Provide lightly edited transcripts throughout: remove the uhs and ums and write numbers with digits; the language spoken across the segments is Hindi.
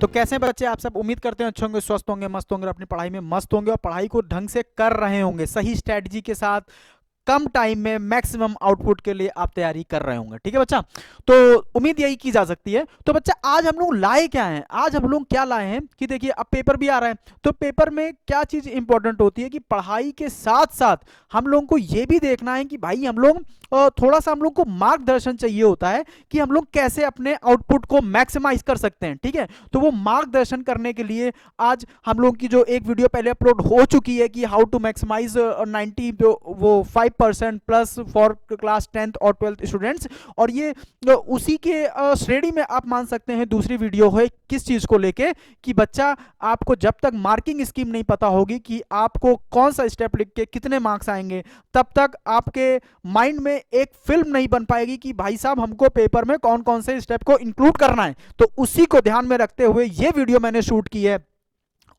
तो कैसे बच्चे आप सब, उम्मीद करते हैं अच्छे होंगे, स्वस्थ होंगे, मस्त होंगे, अपनी पढ़ाई में मस्त होंगे और पढ़ाई को ढंग से कर रहे होंगे, सही स्ट्रेटजी के साथ, कम टाइम में मैक्सिमम आउटपुट के लिए आप तैयारी कर रहे होंगे। ठीक है बच्चा, तो उम्मीद यही की जा सकती है। तो बच्चा आज हम लोग लाए क्या हैं, आज हम लोग क्या लाए हैं कि देखिए अब पेपर भी आ रहा है, तो पेपर में क्या चीज इंपॉर्टेंट होती है कि पढ़ाई के साथ साथ हम लोगों को ये भी देखना है कि भाई हम लोग थोड़ा सा हम लोग को मार्गदर्शन चाहिए होता है कि हम लोग कैसे अपने आउटपुट को मैक्सिमाइज कर सकते हैं। ठीक है, तो वो मार्गदर्शन करने के लिए आज हम लोग की जो एक वीडियो पहले अपलोड हो चुकी है कि हाउ टू मैक्सिमाइज 90 जो वो 5% प्लस फॉर क्लास 10th और 12th स्टूडेंट्स, और ये उसी के श्रेणी में आप मान सकते हैं दूसरी वीडियो है किस चीज को लेके कि बच्चा आपको जब तक मार्किंग स्कीम नहीं पता होगी कि आपको कौन सा स्टेप लिख के कितने मार्क्स आएंगे, तब तक आपके माइंड में एक फिल्म नहीं बन पाएगी कि भाई साहब हमको पेपर में कौन कौन से स्टेप को इंक्लूड करना है। तो उसी को ध्यान में रखते हुए ये वीडियो मैंने शूट की है,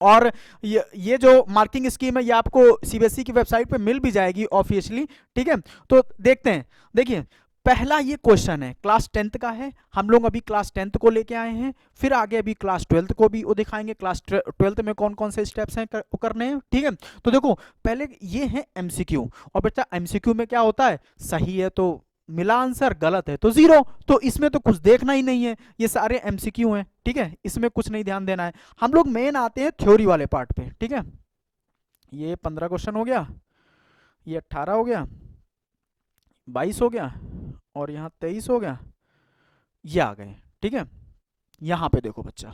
और ये जो मार्किंग स्कीम है ये आपको सीबीएसई की वेबसाइट पे मिल भी जाएगी ऑफिशियली। ठीक है, तो देखते हैं। देखिए पहला ये क्वेश्चन है क्लास 10th का है, हम लोग अभी क्लास 10th को लेके आए हैं, फिर आगे अभी क्लास 12th को भी वो दिखाएंगे, क्लास 12th में कौन कौन से स्टेप्स हैं करने हैं। ठीक है, तो देखो पहले ये है एमसीक्यू, और बच्चा एमसीक्यू में क्या होता है, सही है तो मिला आंसर, गलत है तो जीरो, तो इसमें तो कुछ देखना ही नहीं है, ये सारे एमसीक्यू हैं। ठीक है, इसमें कुछ नहीं ध्यान देना है। हम लोग मेन आते हैं थ्योरी वाले पार्ट पे। ठीक है, ये 15 क्वेश्चन हो गया, ये 18 हो गया, 22 हो गया, और यहाँ 23 हो गया, ये आ गए। ठीक है, यहां पे देखो बच्चा,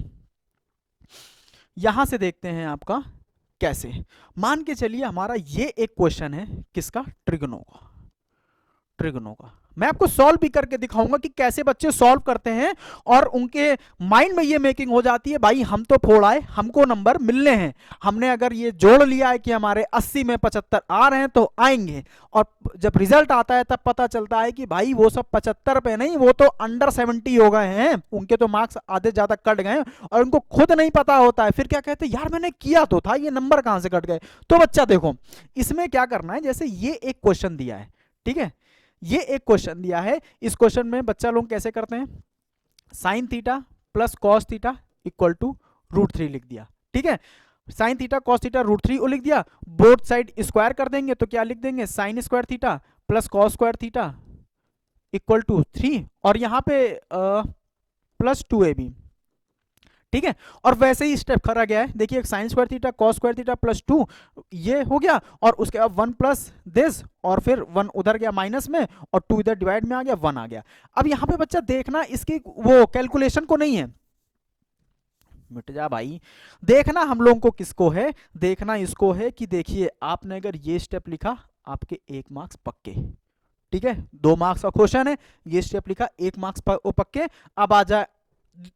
यहां से देखते हैं आपका कैसे। मान के चलिए हमारा ये एक क्वेश्चन है किसका, ट्रिगनो का। ट्रिगनो का मैं आपको सॉल्व भी करके दिखाऊंगा कि कैसे बच्चे सॉल्व करते हैं, और उनके माइंड में ये मेकिंग हो जाती है भाई हम तो फोड़ आए, हमको नंबर मिलने हैं, हमने अगर ये जोड़ लिया है कि हमारे 80 में 75 आ रहे हैं तो आएंगे, और जब रिजल्ट आता है तब पता चलता है कि भाई वो सब 75 पे नहीं, वो तो अंडर 70 हो गए हैं, उनके तो मार्क्स आधे ज्यादा कट गए और उनको खुद नहीं पता होता है। फिर क्या कहते हैं, यार मैंने किया तो था, ये नंबर कहां से कट गए। तो बच्चा देखो इसमें क्या करना है, जैसे ये एक क्वेश्चन दिया है, ठीक है, ये एक क्वेश्चन दिया है, इस क्वेश्चन में बच्चा लोग कैसे करते हैं, sine theta plus cos theta equal to √3 लिख दिया। ठीक है, साइन थीटा कॉस थीटा √3 लिख दिया, बोथ साइड स्क्वायर कर देंगे तो क्या लिख देंगे, sine square theta plus cos square theta equal to 3, और यहां पे प्लस 2ab। ठीक है, और वैसे ही स्टेप करा गया है, देखिए sign square theta cos square theta plus 2 ये हो गया, और उसके बाद 1 प्लस दिस, और फिर 1 उधर गया माइनस में, और 2 इधर डिवाइड में आ गया, 1 आ गया। अब यहां पे बच्चा देखना इसकी वो कैलकुलेशन को नहीं है, मिट जा भाई, देखना हम लोगों को किसको है, देखना इसको है कि देखिए आपने अगर ये स्टेप लिखा आपके 1 मार्क्स पक्के। ठीक है, 2 मार्क्स का क्वेश्चन है, ये स्टेप लिखा 1 मार्क्स पक्के। अब आ जाए,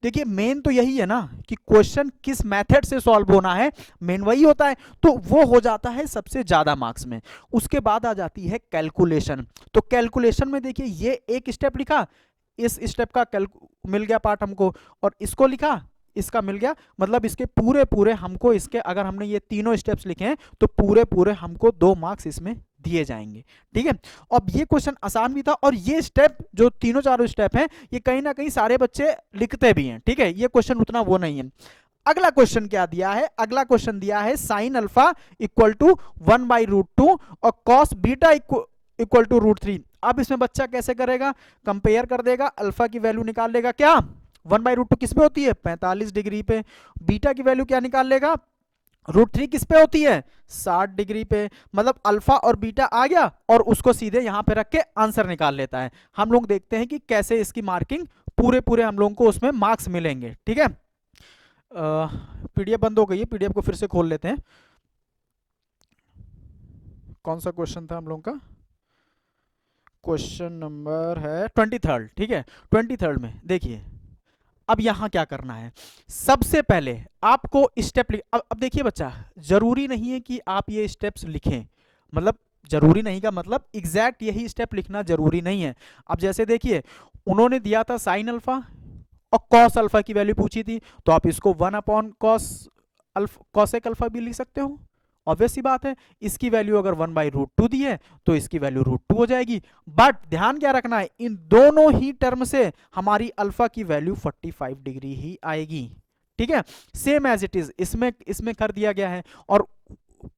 देखिए मेन तो यही है ना कि क्वेश्चन किस मेथड से सॉल्व होना है, मेन वही होता है, तो वो हो जाता है सबसे ज्यादा मार्क्स में। उसके बाद आ जाती है कैलकुलेशन, तो कैलकुलेशन में देखिए ये एक स्टेप लिखा, इस स्टेप का मिल गया पार्ट हमको, और इसको लिखा, इसका मिल गया, मतलब इसके पूरे पूरे हमको, इसके अगर हमने ये तीनों स्टेप्स लिखे हैं तो पूरे पूरे हमको 2 मार्क्स इसमें दिए जाएंगे। ठीक है, अब ये क्वेश्चन आसान भी था, और ये स्टेप जो तीनों चारों स्टेप हैं ये कहीं ना कहीं सारे बच्चे लिखते भी हैं। ठीक है, ये क्वेश्चन उतना वो नहीं है। अगला क्वेश्चन क्या दिया है, अगला क्वेश्चन दिया है साइन अल्फा इक्वल टू 1/√2 और कॉस बीटा इक्वल टू √3। अब इसमें बच्चा कैसे करेगा, कंपेयर कर देगा, अल्फा की वैल्यू निकाल लेगा, क्या 1/√2 किस पे होती है, 45 डिग्री पे, बीटा की वैल्यू क्या निकाल लेगा, √3 किस पे होती है, 60 डिग्री पे, मतलब अल्फा और बीटा आ गया, और उसको सीधे यहां पे रख के आंसर निकाल लेता है। हम लोग देखते हैं कि कैसे इसकी मार्किंग पूरे पूरे हम लोगों को उसमें मार्क्स मिलेंगे। ठीक है, पीडीएफ बंद हो गई है, पीडीएफ को फिर से खोल लेते हैं। कौन सा क्वेश्चन था हम लोगों का, क्वेश्चन नंबर है 23rd। ठीक है, 23rd में देखिए अब यहां क्या करना है, सबसे पहले आपको स्टेप अब देखिए बच्चा, जरूरी नहीं है कि आप ये स्टेप्स लिखें, मतलब जरूरी नहीं का मतलब एग्जैक्ट यही स्टेप लिखना जरूरी नहीं है। अब जैसे देखिए उन्होंने दिया था साइन अल्फा और कॉस अल्फा की वैल्यू पूछी थी, तो आप इसको 1/cos कॉसेक अल्फा भी लिख सकते हो, ऑब्वियस सी बात है। इसकी वैल्यू अगर 1/√2 दी है तो इसकी वैल्यू √2 हो जाएगी, बट ध्यान क्या रखना है, इन दोनों ही टर्म से हमारी अल्फा की वैल्यू 45 डिग्री ही आएगी। ठीक है, सेम एज इट इज इसमें इसमें कर दिया गया है। और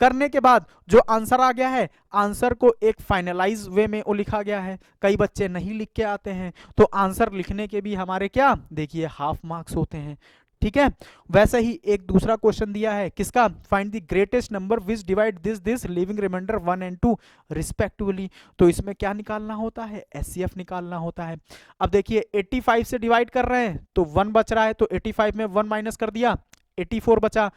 करने के बाद जो आंसर आ गया है, आंसर को एक फाइनलाइज वे में वो लिखा गया है। कई बच्चे नहीं लिख के आते हैं, तो आंसर लिखने के भी हमारे क्या देखिए हाफ मार्क्स होते हैं। ठीक है, वैसे ही एक दूसरा क्वेश्चन दिया है किसका, find the greatest number which divide this this leaving remainder 1 and 2 respectively. तो इसमें क्या निकालना होता है, एचसीएफ निकालना होता है। अब देखिए 85 से डिवाइड कर रहे हैं तो 1 बच रहा है, तो 85 में 1 माइनस कर दिया, 84 बचा।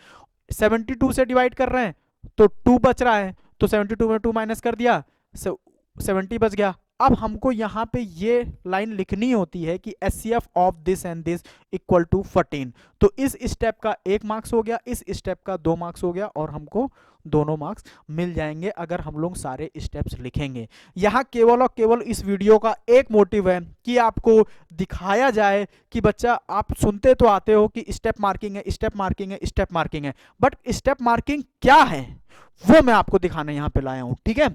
72 से डिवाइड कर रहे हैं तो 2 बच रहा है, तो 72 में 2 माइनस कर दिया, 70 बच गया। अब हमको यहाँ पे ये लाइन लिखनी होती है कि HCF of this and this equal to 14। तो इस स्टेप का 1 मार्क्स हो गया, इस स्टेप का 2 मार्क्स हो गया, और हमको दोनों मार्क्स मिल जाएंगे अगर हम लोग सारे स्टेप्स लिखेंगे। यहाँ केवल और केवल इस वीडियो का एक मोटिव है कि आपको दिखाया जाए कि बच्चा आप सुनते तो आते हो कि स्टेप मार्किंग है, स्टेप मार्किंग है, स्टेप मार्किंग है, बट स्टेप मार्किंग क्या है वो मैं आपको दिखाने यहाँ पे लाया हूँ। ठीक है,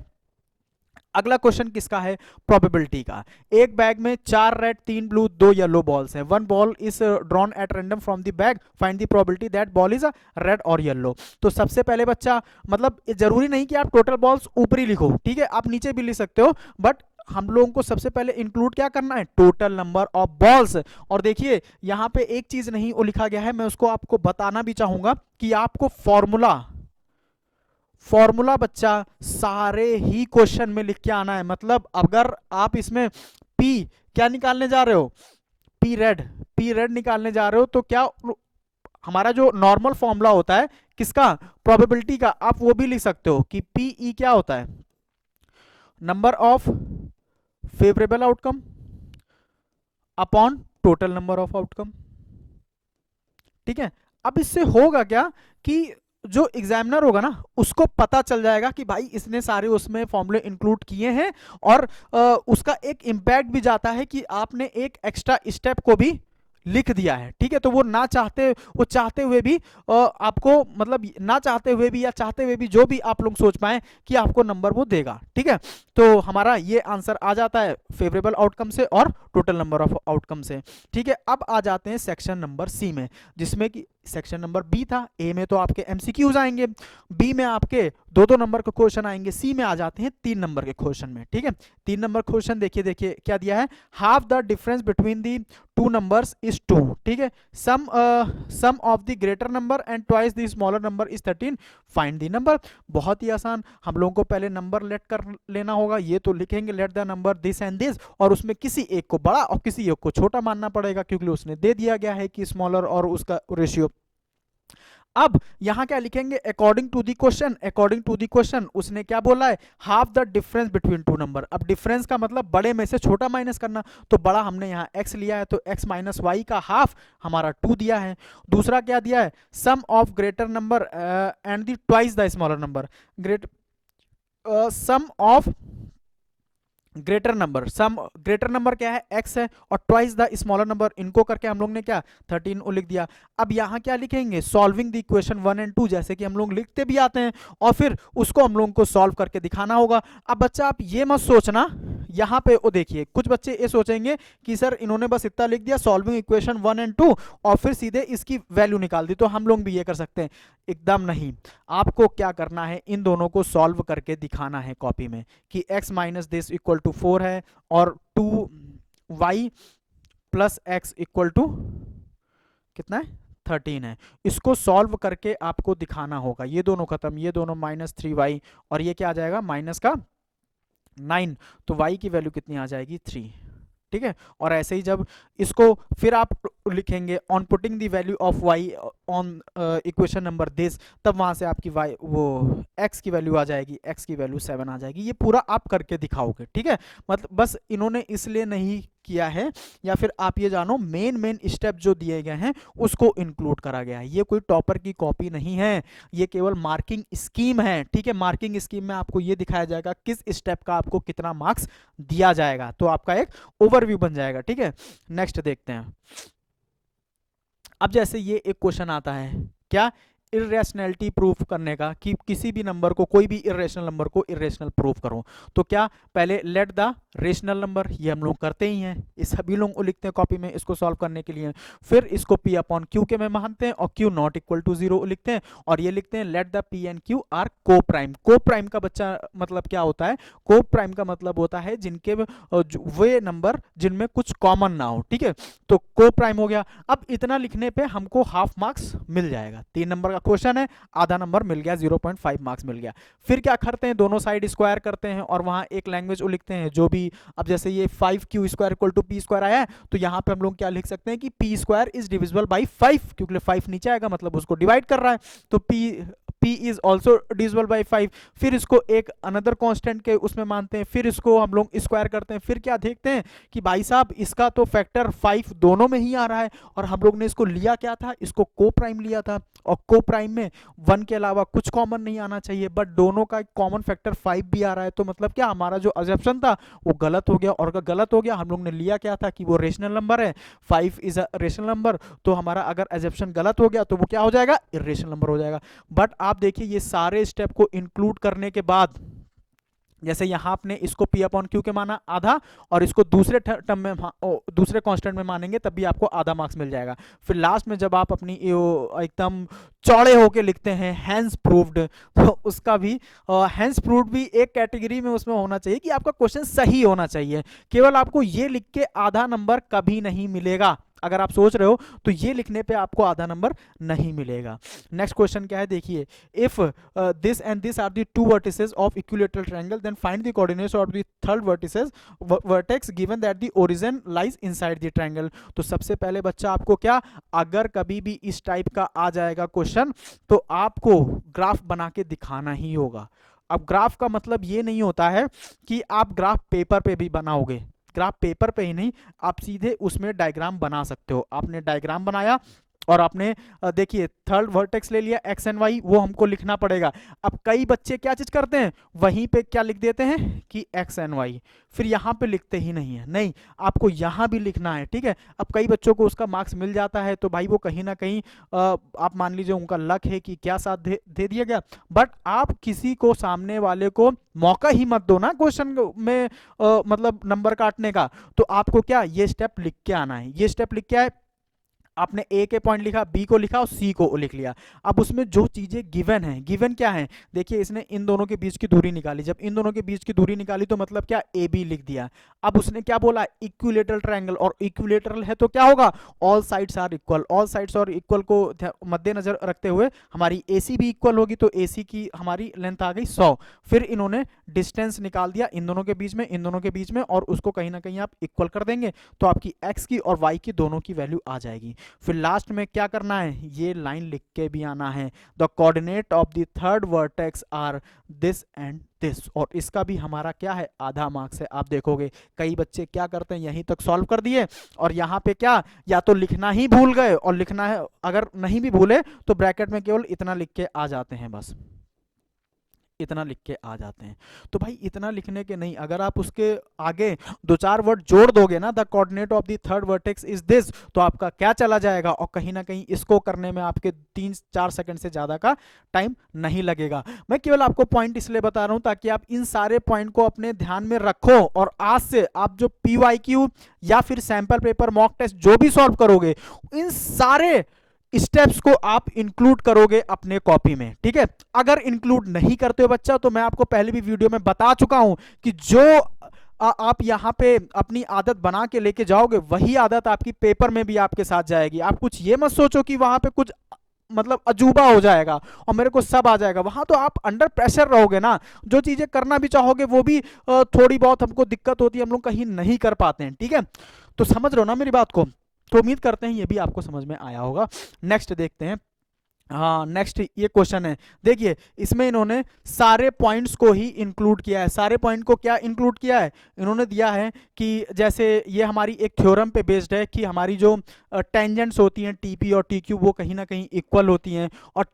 अगला क्वेश्चन किसका है, प्रोबेबिलिटी का। एक बैग में 4 रेड 3 ब्लू 2 येलो बॉल्स हैं। 1 ball is drawn at random from the bag, find the probability that ball is red और येलो। तो सबसे पहले बच्चा, मतलब जरूरी नहीं कि आप टोटल बॉल्स ऊपरी लिखो, ठीक है, आप नीचे भी लिख सकते हो, बट हम लोगों को सबसे पहले इंक्लूड क्या करना है, टोटल नंबर ऑफ बॉल्स। और देखिए यहाँ पे एक चीज नहीं वो लिखा गया है, मैं उसको आपको बताना भी चाहूंगा कि आपको फॉर्मूला बच्चा सारे ही क्वेश्चन में लिख के आना है। मतलब अगर आप इसमें पी क्या निकालने जा रहे हो, पी रेड निकालने जा रहे हो, तो क्या हमारा जो नॉर्मल फॉर्मूला होता है किसका, प्रोबेबिलिटी का, आप वो भी लिख सकते हो कि पी ई क्या होता है, number of favourable outcome upon total number of outcome. ठीक है, अब इससे होगा क्या कि जो एग्जामिनर होगा ना उसको पता चल जाएगा कि भाई इसने सारे उसमें फॉर्मूले इंक्लूड किए हैं, और उसका एक इम्पैक्ट भी जाता है कि आपने एक एक्स्ट्रा स्टेप को भी लिख दिया है। ठीक है, तो वो चाहते हुए भी आपको, मतलब ना चाहते हुए भी या चाहते हुए भी, जो भी आप लोग सोच पाए कि आपको नंबर वो देगा। ठीक है, तो हमारा ये आंसर आ जाता है फेवरेबल आउटकम से और टोटल नंबर ऑफ आउटकम से। ठीक है, अब आ जाते हैं सेक्शन नंबर सी में, जिसमें कि सेक्शन नंबर बी था। ए में तो आपके एमसीक्यूज आएंगे, बी में आपके 2-2 नंबर के क्वेश्चन आएंगे, सी में आ जाते हैं 3 नंबर के क्वेश्चन में। ठीक है, 3 नंबर क्वेश्चन देखिए क्या दिया है, half the difference between the 2 numbers is 2। ठीक है, sum of the greater number and twice the smaller number is 13, find the number. बहुत ही आसान, हम लोगों को पहले नंबर लेट कर लेना होगा, ये तो लिखेंगे let the number this and this, और उसमें किसी एक को बड़ा और किसी एक को छोटा मानना पड़ेगा, क्योंकि उसने दे दिया गया है कि स्मॉलर और उसका रेशियो। अब यहां क्या लिखेंगे, अकॉर्डिंग टू द क्वेश्चन उसने क्या बोला है, half the difference between 2 number. अब डिफरेंस का मतलब बड़े में से छोटा माइनस करना, तो बड़ा हमने यहाँ x लिया है, तो x माइनस वाई का हाफ हमारा 2 दिया है। दूसरा क्या दिया है, sum of greater number and the twice the smaller number, sum of greater number क्या है, x है, और ट्वाइस द स्मॉलर नंबर, इनको करके हम लोग ने क्या 13 लिख दिया। अब यहाँ क्या लिखेंगे, सॉल्विंग द इक्वेशन 1 and 2, जैसे कि हम लोग लिखते भी आते हैं, और फिर उसको हम लोगों को सॉल्व करके दिखाना होगा। अब बच्चा आप ये मत सोचना, यहाँ पे वो देखिए कुछ बच्चे ये सोचेंगे कि सर इन्होंने बस इतना लिख दिया सॉल्विंग इक्वेशन 1 and 2 और फिर सीधे इसकी वैल्यू निकाल दी, तो हम लोग भी ये कर सकते हैं। एकदम नहीं, आपको क्या करना है, इन दोनों को सॉल्व करके दिखाना है कॉपी में कि x minus this equal to 4 है, और 2y plus x equal to कितना है 13 है। इसको सॉल्व करके आपको दिखाना होगा। ये दोनों खत्म, ये दोनों माइनस 3y, और ये क्या आ जाएगा माइनस का 9, तो y की वैल्यू कितनी आ जाएगी 3। ठीक है, और ऐसे ही जब इसको फिर आप लिखेंगे on putting the value of y on equation number this, तब वहां से आपकी y वो x की वैल्यू आ जाएगी, x की वैल्यू 7 आ जाएगी। ये पूरा आप करके दिखाओगे। ठीक है, मतलब बस इन्होंने इसलिए नहीं किया है, या फिर आप ये जानो मेन स्टेप जो दिए गए हैं उसको इंक्लूड करा गया है। ये कोई टॉपर की कॉपी नहीं है, ये केवल मार्किंग स्कीम है। ठीक है, मार्किंग स्कीम में आपको ये दिखाया जाएगा किस स्टेप का आपको कितना मार्क्स दिया जाएगा, तो आपका एक ओवरव्यू बन जाएगा। ठीक है, नेक्स्ट देखते हैं। अब जैसे ये एक क्वेश्चन आता है, क्या इर्रेशनैलिटी प्रूफ करने का, कि किसी भी नंबर को, कोई भी इर्रेशनल नंबर को इर्रेशनल प्रूफ करो, तो क्या पहले लेट द रेशनल नंबर, ये हम लोग करते ही हैं, ये सभी लोग लिखते हैं कॉपी में इसको सॉल्व करने के लिए। फिर इसको पी अपॉन क्यू के में मानते हैं और क्यू नॉट इक्वल टू 0 लिखते हैं, और ये लिखते हैं let the P and Q R को प्राइम। को प्राइम का बच्चा मतलब क्या होता है? को प्राइम का मतलब होता है जिनके वे नंबर जिनमें कुछ कॉमन ना हो, ठीक है, तो को प्राइम हो गया। अब इतना लिखने पे हमको हाफ मार्क्स मिल जाएगा। 3 नंबर का क्वेश्चन है, आधा नंबर मिल गया, 0.5 मार्क्स मिल गया। फिर क्या करते हैं, दोनों साइड स्क्वायर करते हैं और वहां एक लैंग्वेज लिखते हैं जो भी, अब जैसे ये 5q square equal to p square आया है, तो यहां पे हम लोग क्या लिख सकते हैं कि P square is divisible by 5, क्योंकि 5 नीचे आएगा मतलब उसको डिवाइड कर रहा है, तो p is also divisible by 5। फिर इसको एक अनदर कांस्टेंट के उसमें मानते हैं, फिर इसको हम लोग स्क्वायर करते हैं। फिर क्या देखते हैं कि भाई साहब इसका तो फैक्टर 5 दोनों में ही आ रहा है, और हम लोग ने इसको लिया क्या था, इसको को प्राइम लिया था, और को प्राइम में 1 के अलावा कुछ कॉमन नहीं आना चाहिए, बट दोनों का कॉमन फैक्टर 5 भी आ रहा है, तो मतलब क्या हमारा जो अजम्पशन था वो गलत हो गया। और अगर गलत हो गया, हम लोग ने लिया क्या था कि वो रेशनल नंबर है, 5 इज अ रेशनल नंबर, तो हमारा अगर अजम्पशन गलत हो गया तो वो क्या हो जाएगा, इर्रेशनल नंबर हो जाएगा। बट आप देखिए ये सारे स्टेप को इंक्लूड करने के बाद, जैसे यहाँ आपने इसको p अपॉन क्यू के माना आधा, और इसको दूसरे टर्म में दूसरे कांस्टेंट में मानेंगे तब भी आपको आधा मार्क्स मिल जाएगा। फिर लास्ट में जब आप अपनी एकदम चौड़े होके लिखते हैं हैंस प्रूव्ड, तो उसका भी हैंस प्रूव्ड भी एक कैटेगरी में उसमें होना चाहिए कि आपका क्वेश्चन सही होना चाहिए। केवल आपको ये लिख के आधा नंबर कभी नहीं मिलेगा। अगर आप सोच रहे हो तो ये लिखने पे आपको आधा नंबर नहीं मिलेगा। नेक्स्ट क्वेश्चन क्या है, देखिए, if this and this are the two vertices of equilateral triangle, then find the coordinates of the third vertex given that the origin lies inside the triangle. तो सबसे पहले बच्चा आपको क्या, अगर कभी भी इस टाइप का आ जाएगा क्वेश्चन, तो आपको ग्राफ बना के दिखाना ही होगा। अब ग्राफ का मतलब ये नहीं होता है कि आप ग्राफ पेपर पे भी बनाओगे, ग्राफ पेपर पे ही नहीं, आप सीधे उसमें डायग्राम बना सकते हो। आपने डायग्राम बनाया और आपने देखिए थर्ड वर्टेक्स ले लिया एक्स एंड वाई, वो हमको लिखना पड़ेगा। अब कई बच्चे क्या चीज करते हैं, वहीं पे क्या लिख देते हैं कि एक्स एंड वाई, फिर यहाँ पे लिखते ही नहीं है, नहीं आपको यहाँ भी लिखना है, ठीक है। अब कई बच्चों को उसका मार्क्स मिल जाता है, तो भाई वो कहीं ना कहीं आप मान लीजिए उनका लक है कि क्या साथ दे दिया गया, बट आप किसी को, सामने वाले को मौका ही मत दो ना क्वेश्चन में मतलब नंबर काटने का। तो आपको क्या ये स्टेप लिख के आना है। ये स्टेप लिख के आए, आपने ए के पॉइंट लिखा, बी को लिखा और सी को लिख लिया। अब उसमें जो चीजें गिवन है, गिवन क्या है, देखिए इसने इन दोनों के बीच की दूरी निकाली, जब इन दोनों के बीच की दूरी निकाली तो मतलब क्या, ए बी लिख दिया। अब उसने क्या बोला, इक्विलेटरल ट्रायंगल, और इक्विलेटरल है तो क्या होगा, all sides are equal. All sides are equal को मद्देनजर रखते हुए हमारी एसी भी इक्वल होगी, तो एसी की हमारी लेंथ आ गई 100। फिर इन्होंने डिस्टेंस निकाल दिया इन दोनों के बीच में, इन दोनों के बीच में, और उसको कहीं ना कहीं आप इक्वल कर देंगे तो आपकी एक्स की और वाई की दोनों की वैल्यू आ जाएगी। फिर लास्ट में क्या करना है, ये लाइन लिख के भी आना है, the coordinate of the third vertex are this and this, और इसका भी हमारा क्या है, आधा मार्क्स है। आप देखोगे कई बच्चे क्या करते हैं, यहीं तक सॉल्व कर दिए और यहाँ पे क्या, या तो लिखना ही भूल गए, और लिखना है अगर नहीं भी भूले तो ब्रैकेट में केवल इतना लिख के आ जाते हैं, बस इतना लिख के आ जाते हैं। तो भाई इतना लिखने के नहीं, अगर आप उसके आगे 2-4 वर्ड जोड़ दोगे ना, the coordinate of the third vertex is this, तो आपका क्या चला जाएगा, और कहीं ना कहीं इसको करने में आपके 3-4 सेकंड से ज्यादा का टाइम नहीं लगेगा। मैं केवल आपको पॉइंट इसलिए बता रहा हूं ताकि आप इन सारे पॉइंट को अपने ध्यान में रखो, और आज से आप जो PYQ या फिर सैंपल पेपर मॉक टेस्ट जो भी सॉल्व करोगे, इन सारे स्टेप्स को आप इंक्लूड करोगे अपने कॉपी में, ठीक है। अगर इंक्लूड नहीं करते हो बच्चा, तो मैं आपको पहले भी वीडियो में बता चुका हूं कि जो आप यहाँ पे अपनी आदत बना के लेके जाओगे, वही आदत आपकी पेपर में भी आपके साथ जाएगी। आप कुछ ये मत सोचो कि वहां पे कुछ मतलब अजूबा हो जाएगा और मेरे को सब आ जाएगा, वहां तो आप अंडर प्रेशर रहोगे ना, जो चीजें करना भी चाहोगे वो भी थोड़ी बहुत हमको दिक्कत होती है, हम लोग कहीं नहीं कर पाते हैं, ठीक है। तो समझ रहे हो ना मेरी बात को, तो उम्मीद करते हैं ये भी आपको समझ में आया होगा। नेक्स्ट देखते हैं, हाँ नेक्स्ट ये क्वेश्चन है, देखिए इसमें इन्होंने सारे पॉइंट्स को ही इंक्लूड किया है। सारे पॉइंट को क्या इंक्लूड किया है, इन्होंने दिया है कि जैसे ये हमारी एक थ्योरम पे बेस्ड है कि हमारी जो टेंजेंट्स होती हैं TP और TQ वो कहीं ना कहीं इक्वल होती हैं, और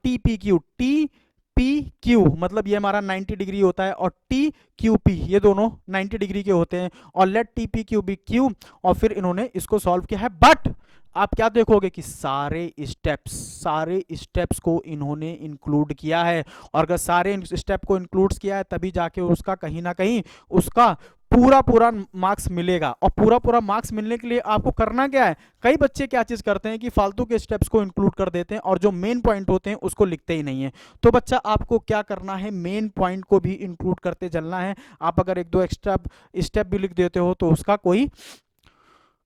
TPQ मतलब ये हमारा 90 डिग्री होता है, और TQP ये दोनों 90 डिग्री के होते हैं, और लेट TPQ भी Q, और फिर इन्होंने इसको सॉल्व किया है। बट आप क्या देखोगे कि सारे स्टेप्स को इन्होंने इंक्लूड किया है, और अगर सारे स्टेप को इंक्लूड किया है तभी जाके उसका कहीं ना कहीं उसका पूरा पूरा मार्क्स मिलेगा। और पूरा पूरा मार्क्स मिलने के लिए आपको करना क्या है, कई बच्चे क्या चीज करते हैं कि फालतू के स्टेप्स को इंक्लूड कर देते हैं और जो मेन पॉइंट होते हैं उसको लिखते ही नहीं है। तो बच्चा आपको क्या करना है, मेन पॉइंट को भी इंक्लूड करते चलना है। आप अगर एक दो एक्स्ट्रा स्टेप भी लिख देते हो तो उसका कोई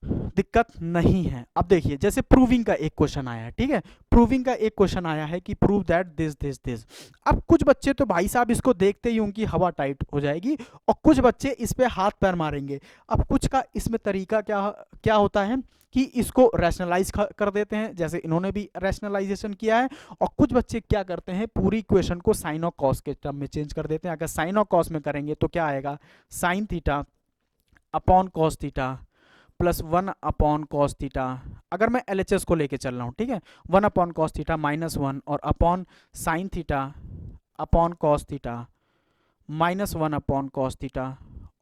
दिक्कत नहीं है। अब देखिए जैसे प्रूविंग का एक क्वेश्चन आया है, ठीक है, प्रूविंग का एक क्वेश्चन आया है कि prove that this this this. अब कुछ बच्चे तो भाई साहब इसको देखते ही उनकी हवा टाइट हो जाएगी और कुछ बच्चे इस पे हाथ पैर मारेंगे। अब कुछ का इसमें तरीका क्या क्या होता है कि इसको रैशनलाइज कर देते हैं, जैसे इन्होंने भी रैशनलाइजेशन किया है। और कुछ बच्चे क्या करते हैं, पूरी इक्वेशन को साइन और कॉस के टर्म में चेंज कर देते हैं। अगर साइन और कॉस में करेंगे तो क्या आएगा, sine theta upon cos theta plus 1/cos theta. अगर मैं LHS को लेके चल रहा हूँ, ठीक है, 1/cos थीटा -1 और upon sine theta upon cos theta -1/cos theta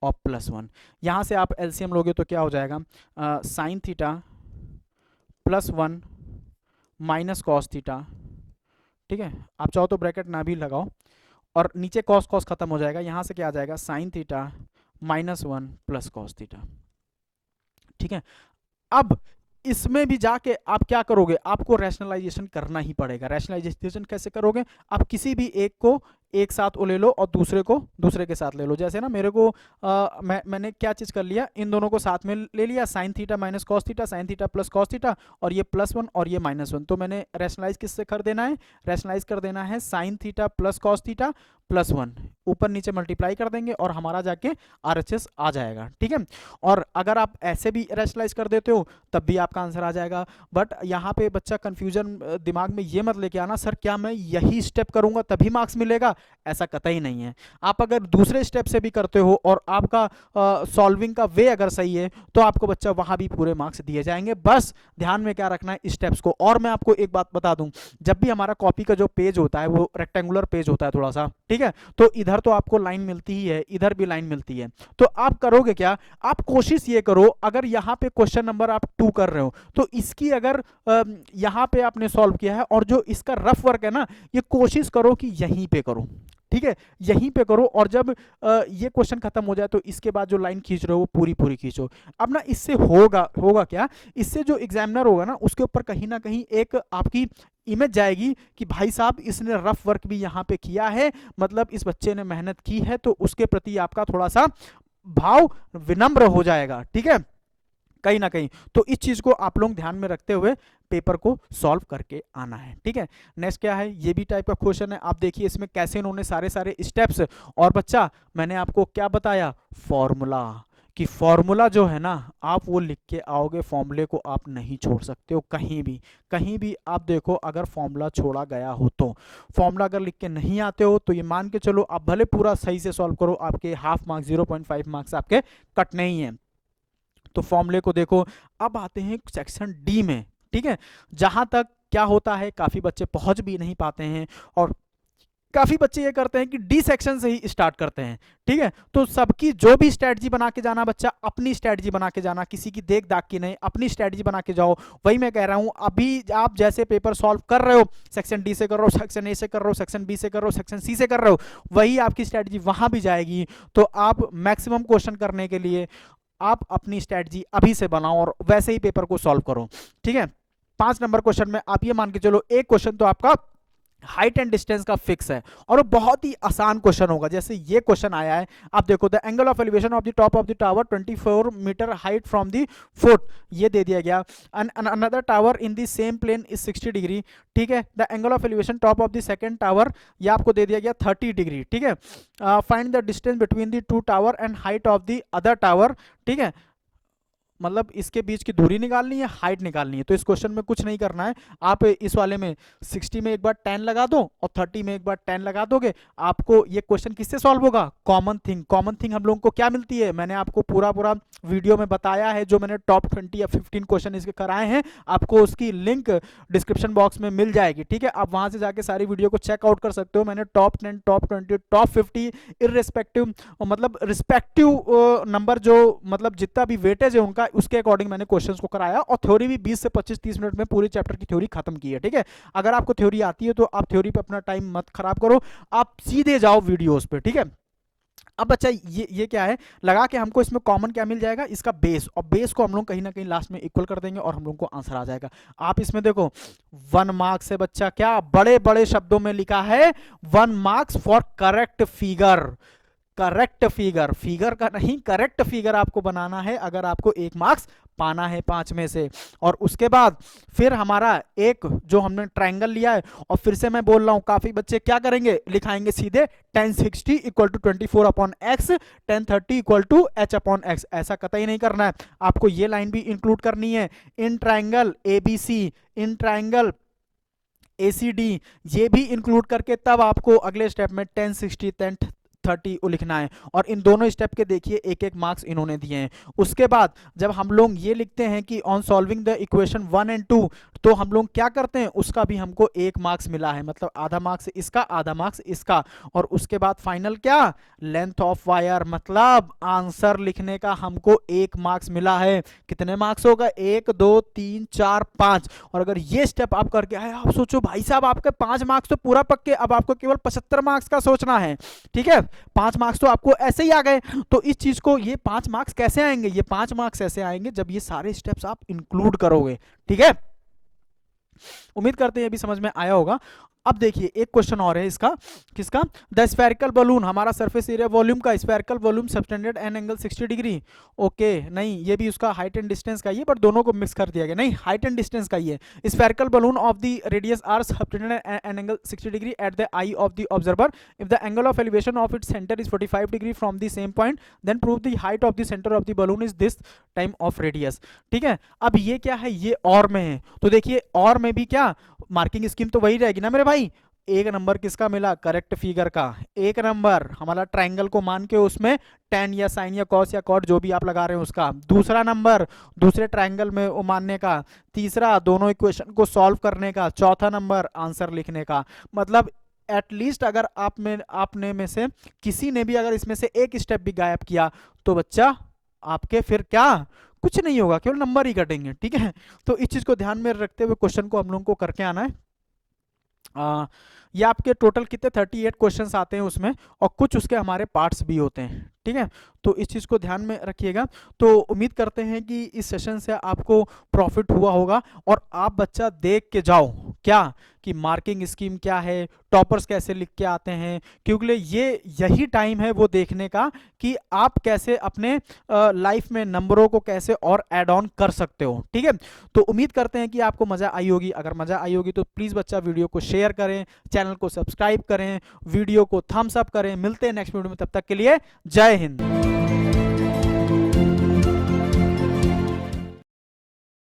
और +1। यहाँ से आप LCM लोगे तो क्या हो जाएगा, sine theta +1 minus cos theta, ठीक है, आप चाहो तो ब्रैकेट ना भी लगाओ और नीचे कॉस कॉस खत्म हो जाएगा। यहाँ से क्या आ जाएगा, sine theta -1 plus cos theta, ठीक है। अब इसमें भी जाके आप क्या करोगे, आपको रैशनलाइजेशन करना ही पड़ेगा। रैशनलाइजेशन कैसे करोगे, आप किसी भी एक को एक साथ ले लो और दूसरे को दूसरे के साथ ले लो। जैसे ना मेरे को मैंने क्या चीज कर लिया, इन दोनों को साथ में ले लिया, sine theta minus cos theta, sign theta plus cos theta, और ये +1 और ये -1। तो मैंने रैशनलाइज किससे कर देना है, रैशनलाइज कर देना है sign theta plus cos theta +1, ऊपर नीचे मल्टीप्लाई कर देंगे और हमारा जाके RHS आ जाएगा, ठीक है। और अगर आप ऐसे भी रैशनलाइज कर देते हो तब भी आपका आंसर आ जाएगा। बट यहाँ पे बच्चा कंफ्यूजन दिमाग में ये मत लेके आना, सर क्या मैं यही स्टेप करूंगा तभी मार्क्स मिलेगा, ऐसा कतई नहीं है। आप अगर दूसरे स्टेप से भी करते हो और आपका सॉल्विंग का वे अगर सही है तो आपको बच्चा वहां भी पूरे मार्क्स दिए जाएंगे। बस ध्यान में क्या रखना है, स्टेप्स को। और मैं आपको एक बात बता दूं, जब भी हमारा कॉपी का जो पेज होता है वो रेक्टेंगुलर पेज होता है थोड़ा सा, ठीक है, तो इधर तो आपको लाइन मिलती ही है, इधर भी लाइन मिलती है। तो आप करोगे क्या, आप कोशिश ये करो, अगर यहाँ पे क्वेश्चन नंबर आप 2 कर रहे हो तो इसकी अगर यहाँ पे आपने सॉल्व किया है और जो इसका रफ वर्क है ना, ये कोशिश करो कि यहीं पे करो, ठीक है, यहीं पे करो। और जब ये क्वेश्चन खत्म हो जाए तो इसके बाद जो लाइन खींच रहे हो वो पूरी पूरी खींचो। अब ना इससे होगा क्या, इससे जो एग्जामिनर होगा ना उसके ऊपर कहीं ना कहीं एक आपकी इमेज जाएगी कि भाई साहब इसने रफ वर्क भी यहाँ पे किया है, मतलब इस बच्चे ने मेहनत की है, तो उसके प्रति आपका थोड़ा सा भाव विनम्र हो जाएगा, ठीक है, कहीं ना कहीं। तो इस चीज को आप लोग ध्यान में रखते हुए पेपर को सॉल्व करके आना है, ठीक है। नेक्स्ट क्या है, ये भी टाइप का क्वेश्चन है। आप देखिए इसमें कैसे इन्होंने सारे स्टेप्स, और बच्चा मैंने आपको क्या बताया, फॉर्मूला, कि फॉर्मूला जो है ना आप वो लिख के आओगे, फॉर्मूले को आप नहीं छोड़ सकते हो कहीं भी आप देखो, अगर फॉर्मूला छोड़ा गया हो तो, फॉर्मूला अगर लिख के नहीं आते हो तो ये मान के चलो आप भले पूरा सही से सॉल्व करो, आपके हाफ मार्क्स 0.5 मार्क्स आपके कटने ही हैं। तो फॉर्मूले को देखो। अब आते हैं सेक्शन डी में, ठीक है, जहां तक क्या होता है, काफी बच्चे पहुंच भी नहीं पाते हैं और काफी बच्चे ये करते हैं कि डी सेक्शन से ही स्टार्ट करते हैं, ठीक है। तो सबकी जो भी स्ट्रेटजी बना के जाना, बच्चा अपनी स्ट्रेटजी बना के जाना, किसी की देख दाग की नहीं, अपनी स्ट्रेटजी बना के जाओ। वही मैं कह रहा हूं, अभी आप जैसे पेपर सॉल्व कर रहे हो, सेक्शन डी से कर रहे हो, सेक्शन ए से कर रहे हो, सेक्शन बी से कर रहे हो, सेक्शन सी से कर रहे हो, वही आपकी स्ट्रेटजी वहां भी जाएगी। तो आप मैक्सिमम क्वेश्चन करने के लिए आप अपनी स्ट्रेटजी अभी से बनाओ और वैसे ही पेपर को सॉल्व करो, ठीक है। 5 नंबर क्वेश्चन में आप ये मान के चलो, एक क्वेश्चन तो आपका हाइट एंड डिस्टेंस का फिक्स है और वो बहुत ही आसान क्वेश्चन होगा। जैसे ये क्वेश्चन आया है, आप देखो, the angle of elevation of the top of the tower 24 metre height from the foot, ये दे दिया गया। Another tower in the same plane is 60 degree, ठीक है। The angle of elevation top of the second tower, ये आपको दे दिया गया 30 डिग्री, ठीक है। Find the distance between the 2 tower and height of the other tower, ठीक है, मतलब इसके बीच की दूरी निकालनी है, हाइट निकालनी है। तो इस क्वेश्चन में कुछ नहीं करना है, आप इस वाले में 60 में एक बार 10 लगा दो और 30 में एक बार 10 लगा दोगे। आपको ये क्वेश्चन किससे सॉल्व होगा, कॉमन थिंग हम लोगों को क्या मिलती है, मैंने आपको पूरा वीडियो में बताया है, जो मैंने टॉप 20 या 15 क्वेश्चन इसके कराए हैं, आपको उसकी लिंक डिस्क्रिप्शन बॉक्स में मिल जाएगी, ठीक है। आप वहां से जाके सारी वीडियो को चेकआउट कर सकते हो। मैंने टॉप 10, टॉप 20, टॉप 50 इररिस्पेक्टिव, मतलब रिस्पेक्टिव नंबर, जो मतलब जितना भी वेटेज है उनका था उसके अकॉर्डिंग मैंने क्वेश्चंस को कराया, और थ्योरी भी 20 से 25-30 मिनट में पूरे चैप्टर की थ्योरी खत्म की है। ठीक है, अगर आपको थ्योरी आती है तो आप थ्योरी पे अपना टाइम मत खराब करो, आप सीधे जाओ वीडियोस पे। ठीक है, अब बच्चा ये क्या है, लगा के हमको इसमें कॉमन क्या मिल जाएगा, इसका बेस, और बेस को हम लोग कहीं ना कहीं लास्ट में इक्वल कर देंगे और हम लोग को आंसर आ जाएगा। आप इसमें देखो 1 मार्क्स से बच्चा क्या बड़े बड़े शब्दों में लिखा है, 1 marks for correct figure. Correct figure, figure का नहीं, करेक्ट फिगर आपको बनाना है अगर आपको 1 मार्क्स पाना है 5 में से। और उसके बाद फिर हमारा एक जो हमने ट्रायंगल लिया है, और फिर से मैं बोल रहा हूं काफी बच्चे क्या करेंगे, लिखाएंगे सीधे tan 60 equal to 24/x, tan 30 equal to h/x। ऐसा कतई नहीं करना है, आपको ये लाइन भी इंक्लूड करनी है, in triangle ABC, in triangle ACD, ये भी इंक्लूड करके तब आपको अगले स्टेप में tan 60 tan 30 लिखना है। और इन दोनों स्टेप के देखिए 1-1 मार्क्स इन्होंने दिए हैं। उसके बाद जब हम लोग ये लिखते हैं कि on solving the equation 1 and 2, तो हम लोग क्या करते हैं, उसका भी हमको 1 मार्क्स मिला है, मतलब आधा मार्क्स इसका, आधा मार्क्स इसका। और उसके बाद फाइनल क्या, लेंथ ऑफ वायर, मतलब आंसर लिखने का हमको 1 मार्क्स मिला है। कितने मार्क्स होगा, 1 2 3 4 5। और अगर ये स्टेप आप करके आए, आप सोचो भाई साहब आपके 5 मार्क्स तो पूरा पक्के, अब आपको केवल 75 मार्क्स का सोचना है। ठीक है, 5 मार्क्स तो आपको ऐसे ही आ गए। तो इस चीज को, ये 5 मार्क्स कैसे आएंगे, ये 5 मार्क्स ऐसे आएंगे जब ये सारे स्टेप्स आप इंक्लूड करोगे। ठीक है, उम्मीद करते हैं अभी समझ में आया होगा। अब देखिए एक क्वेश्चन और है इसका, किसका, द स्फेरिकल बलून, हमारा सरफेस एरिया वॉल्यूम का, spherical volume subtended an angle 60 degree. Okay, नहीं ये भी उसका हाइट एंड डिस्टेंस का ही है, बट दोनों को मिक्स कर दिया गया, नहीं हाइट एंड डिस्टेंस का ही है। Spherical balloon of the radius R subtended an angle 60 degree at the eye of the observer, if the angle of elevation of its centre is 45 degree from the same point, then prove the height of the centre of the balloon is this time of radius. ठीक है, अब ये क्या है, ये और में है, तो देखिए और में भी क्या मार्किंग स्कीम तो वही रहेगी ना मेरे भाई। 1 नंबर किसका मिला, करेक्ट फिगर का। 1 नंबर हमारा ट्रायंगल को मान के उसमें tan या sin या cos या cot जो भी आप लगा रहे हैं उसका। दूसरा नंबर दूसरे ट्रायंगल में वो मानने का। तीसरा दोनों इक्वेशन को सॉल्व करने का। चौथा नंबर आंसर लिखने का। मतलब एटलीस्ट अगर आपने में से किसी ने भी अगर इसमें से एक स्टेप भी गायब किया तो बच्चा आपके फिर क्या, कुछ नहीं होगा, केवल नंबर ही कटेंगे। ठीक है, तो इस चीज को ध्यान में रखते हुए क्वेश्चन को हम लोगों को करके आना है। ये आपके टोटल कितने 38 क्वेश्चंस आते हैं उसमें, और कुछ उसके हमारे पार्ट्स भी होते हैं। ठीक है, तो इस चीज़ को ध्यान में रखिएगा। तो उम्मीद करते हैं कि इस सेशन से आपको प्रॉफिट हुआ होगा, और आप बच्चा देख के जाओ क्या कि मार्किंग स्कीम क्या है, टॉपर्स कैसे लिख के आते हैं, क्योंकि यही टाइम है वो देखने का कि आप कैसे अपने लाइफ में नंबरों को कैसे और ऐड ऑन कर सकते हो। ठीक है, तो उम्मीद करते हैं कि आपको मज़ा आई होगी। अगर मज़ा आई होगी तो प्लीज़ बच्चा वीडियो को शेयर करें, चैनल को सब्सक्राइब करें, वीडियो को थम्स अप करें। मिलते हैं नेक्स्ट वीडियो में, तब तक के लिए जय हिंद।